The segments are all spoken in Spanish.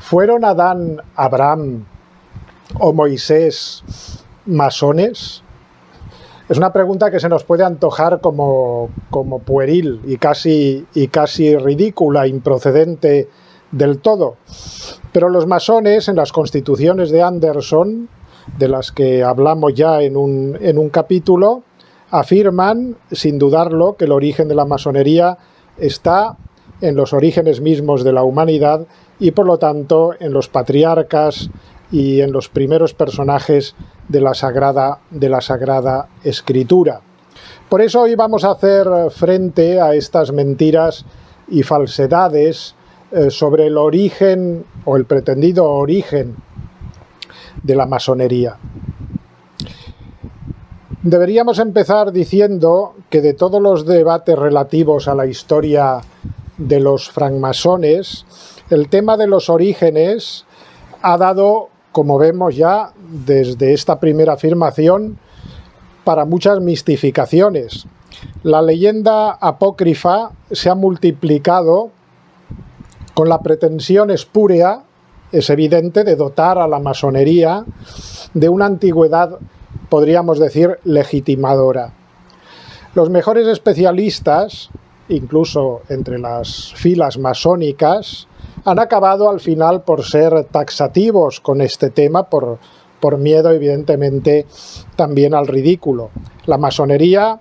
¿Fueron Adán, Abraham o Moisés masones? Es una pregunta que se nos puede antojar como pueril y casi ridícula, improcedente del todo. Pero los masones, en las constituciones de Anderson, de las que hablamos ya en un capítulo, afirman, sin dudarlo, que el origen de la masonería está en los orígenes mismos de la humanidad y, por lo tanto, en los patriarcas y en los primeros personajes de la Sagrada Escritura. Por eso hoy vamos a hacer frente a estas mentiras y falsedades sobre el origen o el pretendido origen de la masonería. Deberíamos empezar diciendo que de todos los debates relativos a la historia de los francmasones, el tema de los orígenes ha dado, como vemos ya desde esta primera afirmación, para muchas mistificaciones. La leyenda apócrifa se ha multiplicado con la pretensión espúrea, es evidente, de dotar a la masonería de una antigüedad, podríamos decir, legitimadora. Los mejores especialistas, incluso entre las filas masónicas, han acabado al final por ser taxativos con este tema, por miedo, evidentemente, también al ridículo. La masonería,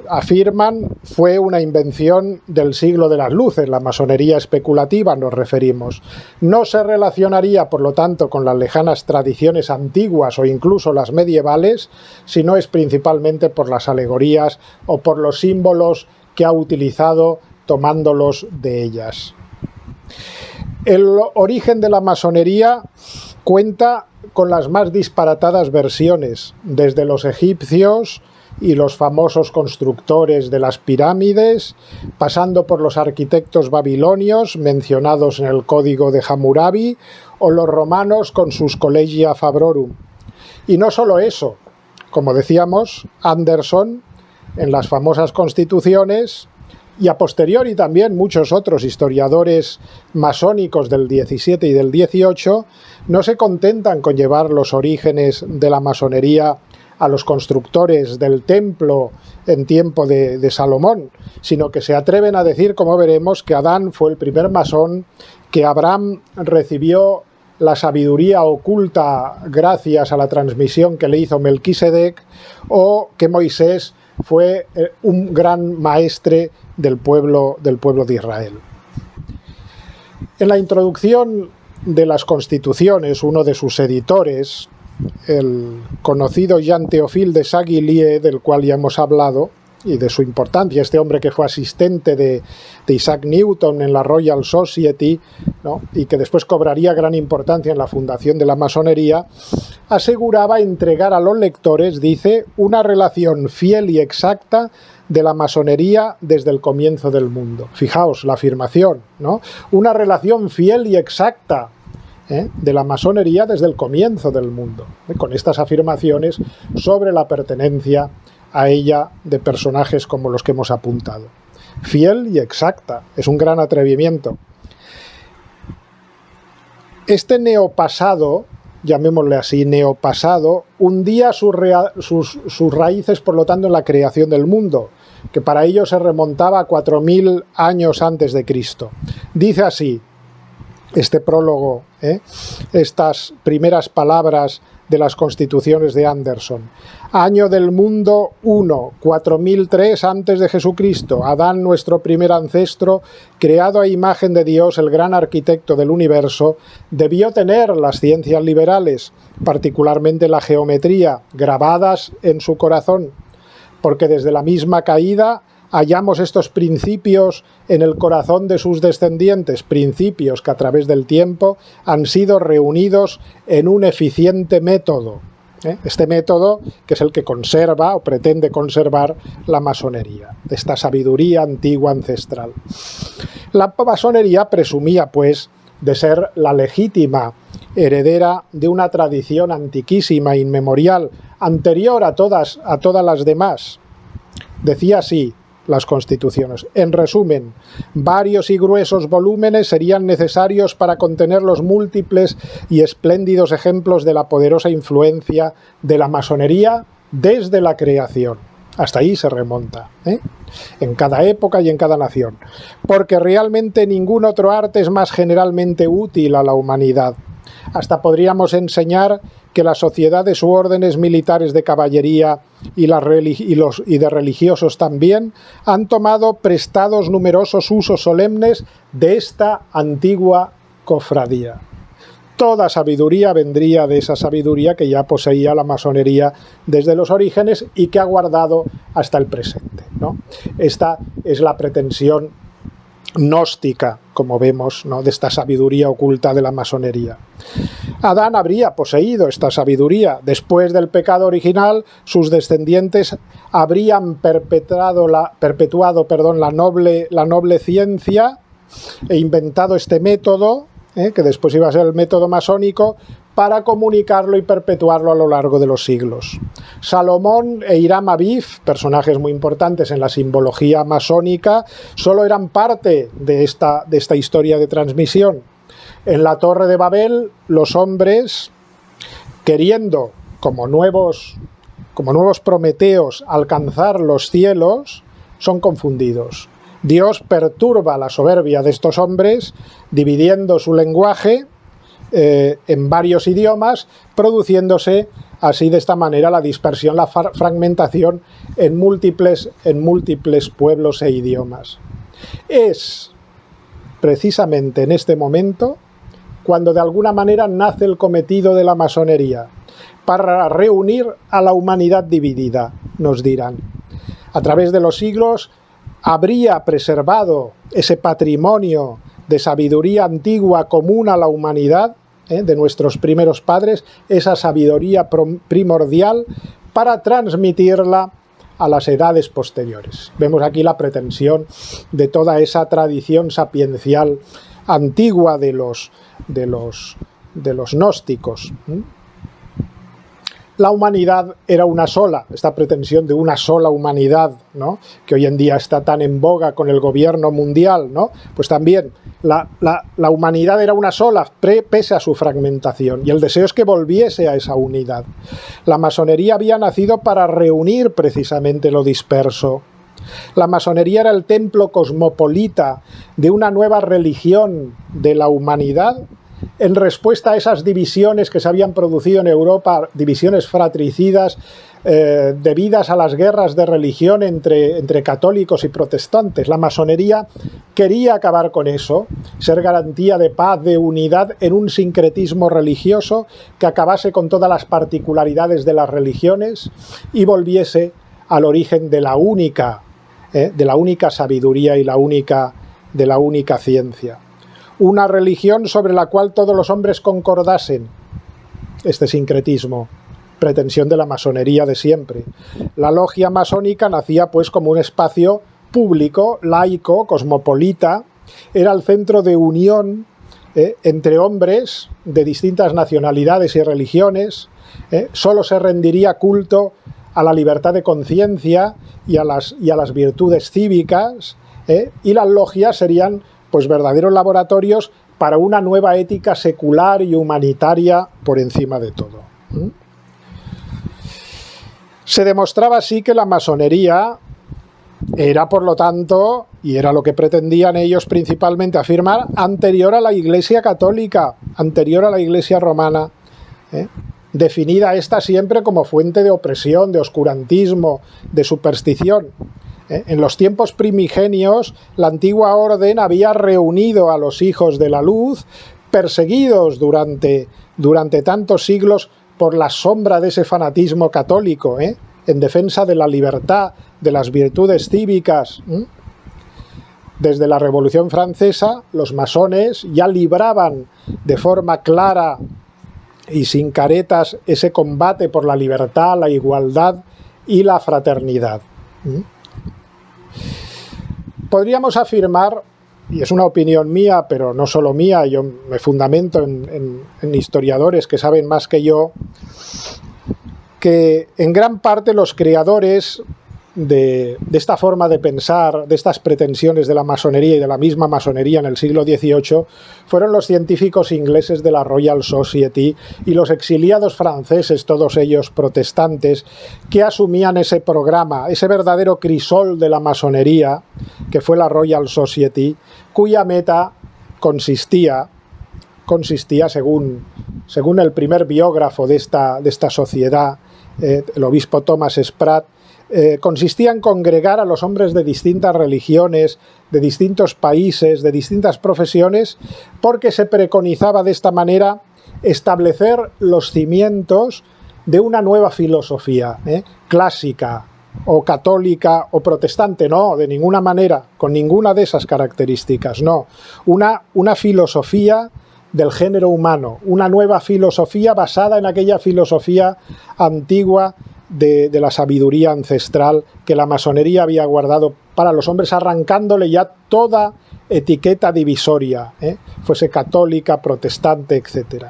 afirman, fue una invención del siglo de las luces, la masonería especulativa nos referimos. No se relacionaría, por lo tanto, con las lejanas tradiciones antiguas o incluso las medievales, sino es principalmente por las alegorías o por los símbolos que ha utilizado tomándolos de ellas. El origen de la masonería cuenta con las más disparatadas versiones, desde los egipcios y los famosos constructores de las pirámides, pasando por los arquitectos babilonios mencionados en el Código de Hammurabi, o los romanos con sus Collegia Fabrorum. Y no solo eso, como decíamos, Anderson, en las famosas constituciones, y a posteriori también muchos otros historiadores masónicos del 17 y del 18, no se contentan con llevar los orígenes de la masonería a los constructores del templo en tiempo de Salomón, sino que se atreven a decir, como veremos, que Adán fue el primer masón, que Abraham recibió la sabiduría oculta gracias a la transmisión que le hizo Melquisedec, o que Moisés fue un gran maestre del pueblo de Israel. En la introducción de las Constituciones, uno de sus editores, el conocido Jean-Théophile de Saint-Guillier, del cual ya hemos hablado, y de su importancia, este hombre que fue asistente de Isaac Newton en la Royal Society, ¿no?, y que después cobraría gran importancia en la fundación de la masonería, aseguraba entregar a los lectores, dice, una relación fiel y exacta de la masonería desde el comienzo del mundo. Fijaos la afirmación, ¿no? Una relación fiel y exacta de la masonería desde el comienzo del mundo, con estas afirmaciones sobre la pertenencia a ella de personajes como los que hemos apuntado. Fiel y exacta, es un gran atrevimiento. Este neopasado, llamémosle así, neopasado, hundía sus raíces, por lo tanto, en la creación del mundo, que para ello se remontaba a 4000 años antes de Cristo. Dice así este prólogo, estas primeras palabras de las constituciones de Anderson. Año del mundo 1, 4003 antes de Jesucristo. Adán, nuestro primer ancestro, creado a imagen de Dios, el gran arquitecto del universo, debió tener las ciencias liberales, particularmente la geometría, grabadas en su corazón, porque desde la misma caída hallamos estos principios en el corazón de sus descendientes, principios que a través del tiempo han sido reunidos en un eficiente método. Este método que es el que conserva o pretende conservar la masonería, esta sabiduría antigua ancestral. La masonería presumía, pues, de ser la legítima heredera de una tradición antiquísima, inmemorial, anterior a todas las demás. Decía así las constituciones. En resumen, varios y gruesos volúmenes serían necesarios para contener los múltiples y espléndidos ejemplos de la poderosa influencia de la masonería desde la creación. Hasta ahí se remonta, en cada época y en cada nación. Porque realmente ningún otro arte es más generalmente útil a la humanidad. Hasta podríamos enseñar que las sociedades u órdenes militares de caballería y de religiosos también han tomado prestados numerosos usos solemnes de esta antigua cofradía. Toda sabiduría vendría de esa sabiduría que ya poseía la masonería desde los orígenes y que ha guardado hasta el presente, ¿no? Esta es la pretensión gnóstica, como vemos, ¿no?, de esta sabiduría oculta de la masonería. Adán habría poseído esta sabiduría. Después del pecado original, sus descendientes habrían perpetuado la noble ciencia e inventado este método, que después iba a ser el método masónico, para comunicarlo y perpetuarlo a lo largo de los siglos. Salomón e Hiram Abif, personajes muy importantes en la simbología masónica, solo eran parte de esta historia de transmisión. En la Torre de Babel, los hombres, queriendo, como nuevos Prometeos, alcanzar los cielos, son confundidos. Dios perturba la soberbia de estos hombres, dividiendo su lenguaje en varios idiomas, produciéndose así de esta manera la dispersión, la fragmentación en múltiples pueblos e idiomas. Es precisamente en este momento cuando de alguna manera nace el cometido de la masonería, para reunir a la humanidad dividida, nos dirán. A través de los siglos habría preservado ese patrimonio de sabiduría antigua común a la humanidad, de nuestros primeros padres, esa sabiduría primordial, para transmitirla a las edades posteriores. Vemos aquí la pretensión de toda esa tradición sapiencial antigua de los gnósticos. La humanidad era una sola, esta pretensión de una sola humanidad, ¿no?, que hoy en día está tan en boga con el gobierno mundial, ¿no? Pues también la humanidad era una sola, pese a su fragmentación, y el deseo es que volviese a esa unidad. La masonería había nacido para reunir precisamente lo disperso. La masonería era el templo cosmopolita de una nueva religión de la humanidad, en respuesta a esas divisiones que se habían producido en Europa, divisiones fratricidas debidas a las guerras de religión entre católicos y protestantes. La masonería quería acabar con eso, ser garantía de paz, de unidad en un sincretismo religioso que acabase con todas las particularidades de las religiones y volviese al origen de la única sabiduría y de la única ciencia. Una religión sobre la cual todos los hombres concordasen. Este sincretismo, pretensión de la masonería de siempre. La logia masónica nacía pues como un espacio público, laico, cosmopolita, era el centro de unión entre hombres de distintas nacionalidades y religiones, solo se rendiría culto a la libertad de conciencia y a las virtudes cívicas, y las logias serían pues verdaderos laboratorios para una nueva ética secular y humanitaria por encima de todo. Se demostraba así que la masonería era, por lo tanto, y era lo que pretendían ellos principalmente afirmar, anterior a la Iglesia católica, anterior a la Iglesia romana, definida esta siempre como fuente de opresión, de oscurantismo, de superstición. En los tiempos primigenios, la antigua orden había reunido a los hijos de la luz, perseguidos durante tantos siglos por la sombra de ese fanatismo católico, en defensa de la libertad, de las virtudes cívicas. Desde la Revolución Francesa, los masones ya libraban de forma clara y sin caretas ese combate por la libertad, la igualdad y la fraternidad. Podríamos afirmar, y es una opinión mía, pero no solo mía, yo me fundamento en historiadores que saben más que yo, que en gran parte los creadores de esta forma de pensar, de estas pretensiones de la masonería y de la misma masonería en el siglo XVIII, fueron los científicos ingleses de la Royal Society y los exiliados franceses, todos ellos protestantes, que asumían ese programa, ese verdadero crisol de la masonería, que fue la Royal Society, cuya meta consistía según el primer biógrafo de esta sociedad, el obispo Thomas Sprat, consistía en congregar a los hombres de distintas religiones, de distintos países, de distintas profesiones, porque se preconizaba de esta manera establecer los cimientos de una nueva filosofía, clásica o católica o protestante, no, de ninguna manera, con ninguna de esas características, no, una filosofía del género humano, una nueva filosofía basada en aquella filosofía antigua de la sabiduría ancestral que la masonería había guardado para los hombres, arrancándole ya toda etiqueta divisoria, fuese católica, protestante, etc.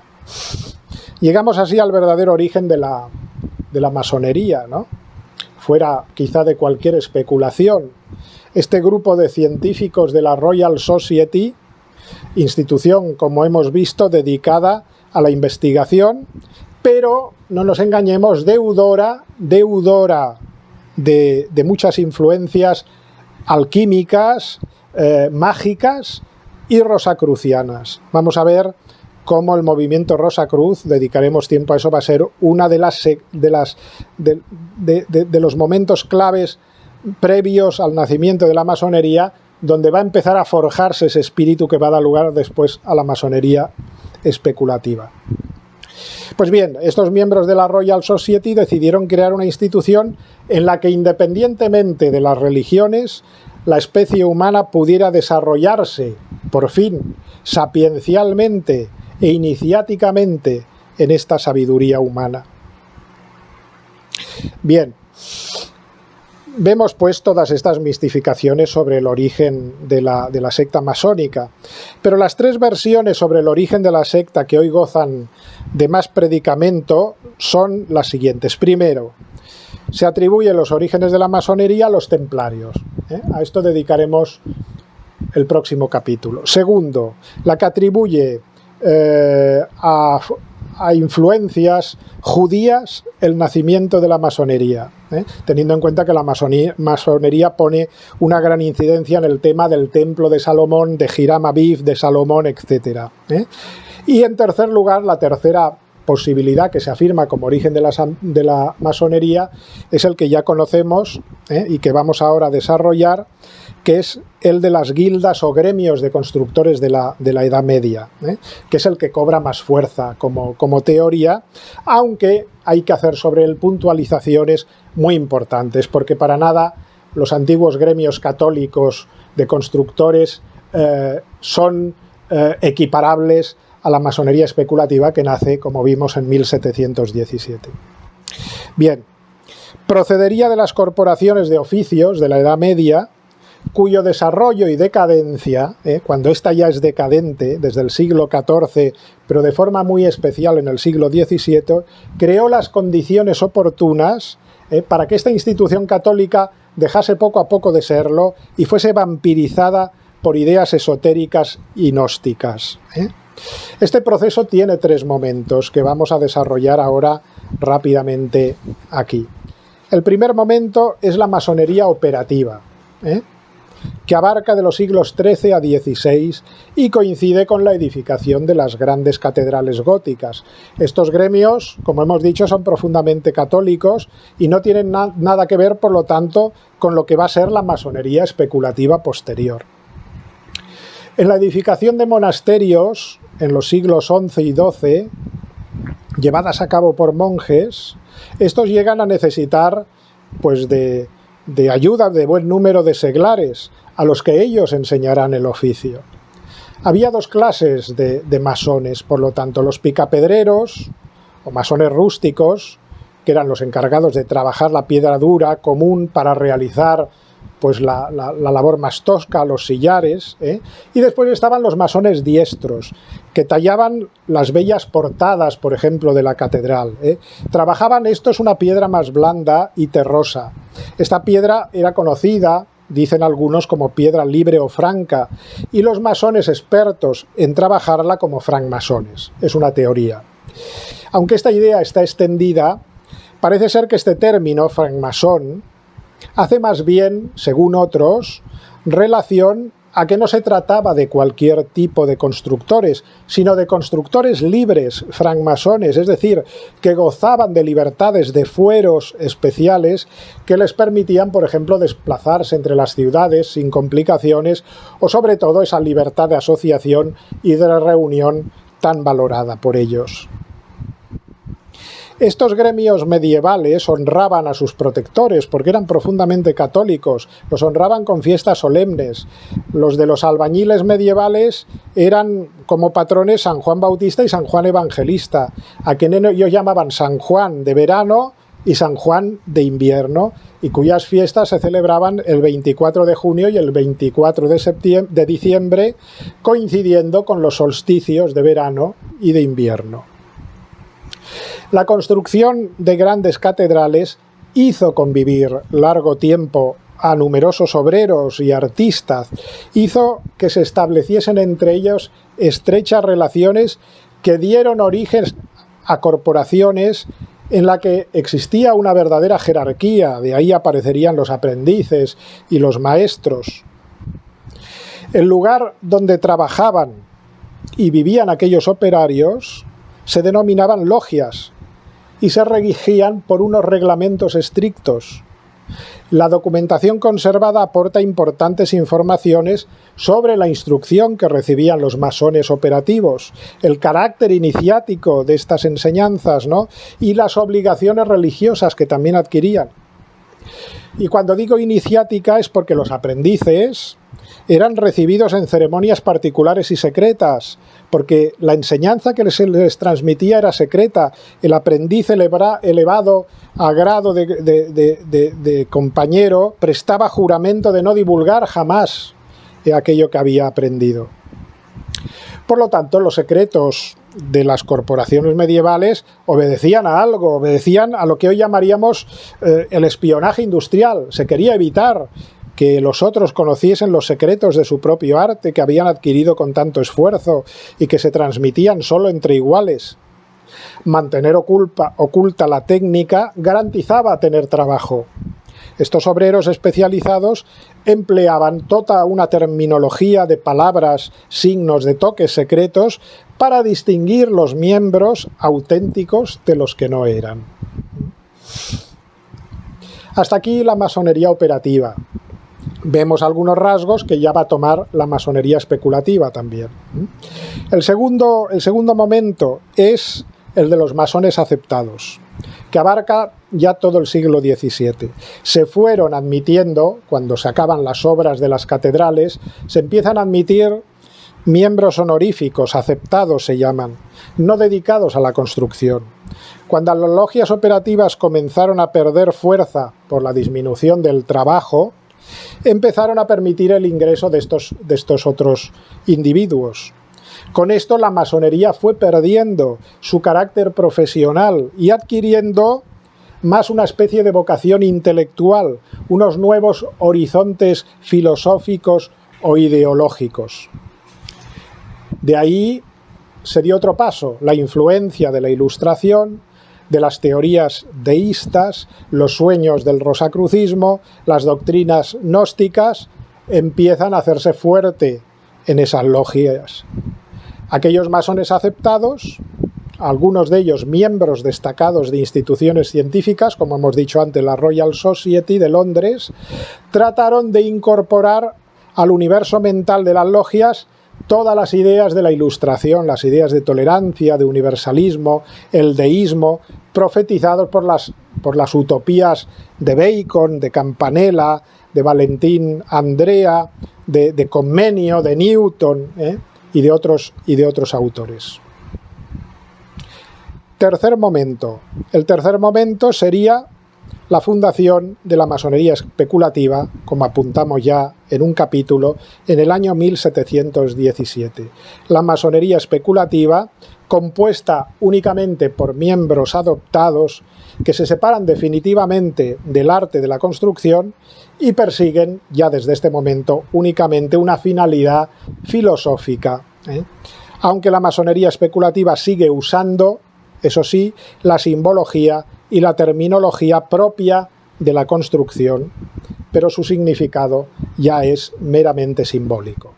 Llegamos así al verdadero origen de la masonería, ¿no? Fuera quizá de cualquier especulación. Este grupo de científicos de la Royal Society, institución, como hemos visto, dedicada a la investigación, pero no nos engañemos, deudora de muchas influencias alquímicas, mágicas y rosacrucianas. Vamos a ver cómo el movimiento Rosacruz, dedicaremos tiempo a eso, va a ser una de los momentos claves previos al nacimiento de la masonería, donde va a empezar a forjarse ese espíritu que va a dar lugar después a la masonería especulativa. Pues bien, estos miembros de la Royal Society decidieron crear una institución en la que, independientemente de las religiones, la especie humana pudiera desarrollarse, por fin, sapiencialmente e iniciáticamente en esta sabiduría humana. Bien, vemos pues todas estas mistificaciones sobre el origen de la secta masónica, pero las tres versiones sobre el origen de la secta que hoy gozan de más predicamento son las siguientes. Primero, se atribuyen los orígenes de la masonería a los templarios. A esto dedicaremos el próximo capítulo. Segundo, la que atribuye a influencias judías el nacimiento de la masonería, teniendo en cuenta que la masonería pone una gran incidencia en el tema del templo de Salomón, de Hiram Abiv, de Salomón, etc. Y en tercer lugar, la tercera posibilidad que se afirma como origen de la masonería es el que ya conocemos y que vamos ahora a desarrollar, que es el de las guildas o gremios de constructores de la Edad Media, que es el que cobra más fuerza como teoría, aunque hay que hacer sobre él puntualizaciones muy importantes, porque para nada los antiguos gremios católicos de constructores son equiparables a la masonería especulativa que nace, como vimos, en 1717. Bien, procedería de las corporaciones de oficios de la Edad Media, cuyo desarrollo y decadencia, cuando ésta ya es decadente desde el siglo XIV, pero de forma muy especial en el siglo XVII, creó las condiciones oportunas para que esta institución católica dejase poco a poco de serlo y fuese vampirizada por ideas esotéricas y gnósticas. Este proceso tiene tres momentos que vamos a desarrollar ahora rápidamente aquí. El primer momento es la masonería operativa, que abarca de los siglos XIII a XVI y coincide con la edificación de las grandes catedrales góticas. Estos gremios, como hemos dicho, son profundamente católicos y no tienen nada que ver, por lo tanto, con lo que va a ser la masonería especulativa posterior. En la edificación de monasterios, en los siglos XI y XII, llevadas a cabo por monjes, estos llegan a necesitar pues de ayuda de buen número de seglares, a los que ellos enseñarán el oficio. Había dos clases de masones, por lo tanto, los picapedreros, o masones rústicos, que eran los encargados de trabajar la piedra dura común para realizar pues la labor más tosca, los sillares, y después estaban los masones diestros, que tallaban las bellas portadas, por ejemplo, de la catedral. Trabajaban estos una piedra más blanda y terrosa. Esta piedra era conocida, dicen algunos, como piedra libre o franca, y los masones expertos en trabajarla como francmasones. Es una teoría. Aunque esta idea está extendida, parece ser que este término, francmasón, hace más bien, según otros, relación a que no se trataba de cualquier tipo de constructores, sino de constructores libres, francmasones, es decir, que gozaban de libertades, de fueros especiales que les permitían, por ejemplo, desplazarse entre las ciudades sin complicaciones, o sobre todo esa libertad de asociación y de reunión tan valorada por ellos. Estos gremios medievales honraban a sus protectores porque eran profundamente católicos, los honraban con fiestas solemnes. Los de los albañiles medievales eran como patrones San Juan Bautista y San Juan Evangelista, a quien ellos llamaban San Juan de verano y San Juan de invierno, y cuyas fiestas se celebraban el 24 de junio y el 24 de diciembre, coincidiendo con los solsticios de verano y de invierno. La construcción de grandes catedrales hizo convivir largo tiempo a numerosos obreros y artistas, hizo que se estableciesen entre ellos estrechas relaciones que dieron origen a corporaciones en la que existía una verdadera jerarquía, de ahí aparecerían los aprendices y los maestros. El lugar donde trabajaban y vivían aquellos operarios se denominaban logias y se regían por unos reglamentos estrictos. La documentación conservada aporta importantes informaciones sobre la instrucción que recibían los masones operativos, el carácter iniciático de estas enseñanzas, ¿no?, y las obligaciones religiosas que también adquirían. Y cuando digo iniciática es porque los aprendices eran recibidos en ceremonias particulares y secretas, porque la enseñanza que les transmitía era secreta. El aprendiz elevado a grado de compañero prestaba juramento de no divulgar jamás aquello que había aprendido. Por lo tanto, los secretos de las corporaciones medievales obedecían a algo, obedecían a lo que hoy llamaríamos el espionaje industrial. Se quería evitar que los otros conociesen los secretos de su propio arte que habían adquirido con tanto esfuerzo y que se transmitían solo entre iguales. Mantener oculta la técnica garantizaba tener trabajo. Estos obreros especializados empleaban toda una terminología de palabras, signos, de toques secretos para distinguir los miembros auténticos de los que no eran. Hasta aquí la masonería operativa. Vemos algunos rasgos que ya va a tomar la masonería especulativa también. El segundo momento es el de los masones aceptados, que abarca ya todo el siglo XVII. Se fueron admitiendo, cuando se acaban las obras de las catedrales, se empiezan a admitir miembros honoríficos, aceptados se llaman, no dedicados a la construcción. Cuando las logias operativas comenzaron a perder fuerza por la disminución del trabajo, empezaron a permitir el ingreso de estos otros individuos. Con esto la masonería fue perdiendo su carácter profesional y adquiriendo más una especie de vocación intelectual, unos nuevos horizontes filosóficos o ideológicos. De ahí se dio otro paso, la influencia de la Ilustración, de las teorías deístas, los sueños del rosacrucismo, las doctrinas gnósticas, empiezan a hacerse fuerte en esas logias. Aquellos masones aceptados, algunos de ellos miembros destacados de instituciones científicas, como hemos dicho antes, la Royal Society de Londres, trataron de incorporar al universo mental de las logias todas las ideas de la Ilustración, las ideas de tolerancia, de universalismo, el deísmo, profetizados por las utopías de Bacon, de Campanella, de Valentín Andrea, de Commenio, de Newton, y de otros autores. Tercer momento. El tercer momento sería la fundación de la masonería especulativa, como apuntamos ya en un capítulo, en el año 1717. La masonería especulativa, compuesta únicamente por miembros adoptados que se separan definitivamente del arte de la construcción y persiguen, ya desde este momento, únicamente una finalidad filosófica. Aunque la masonería especulativa sigue usando, eso sí, la simbología y la terminología propia de la construcción, pero su significado ya es meramente simbólico.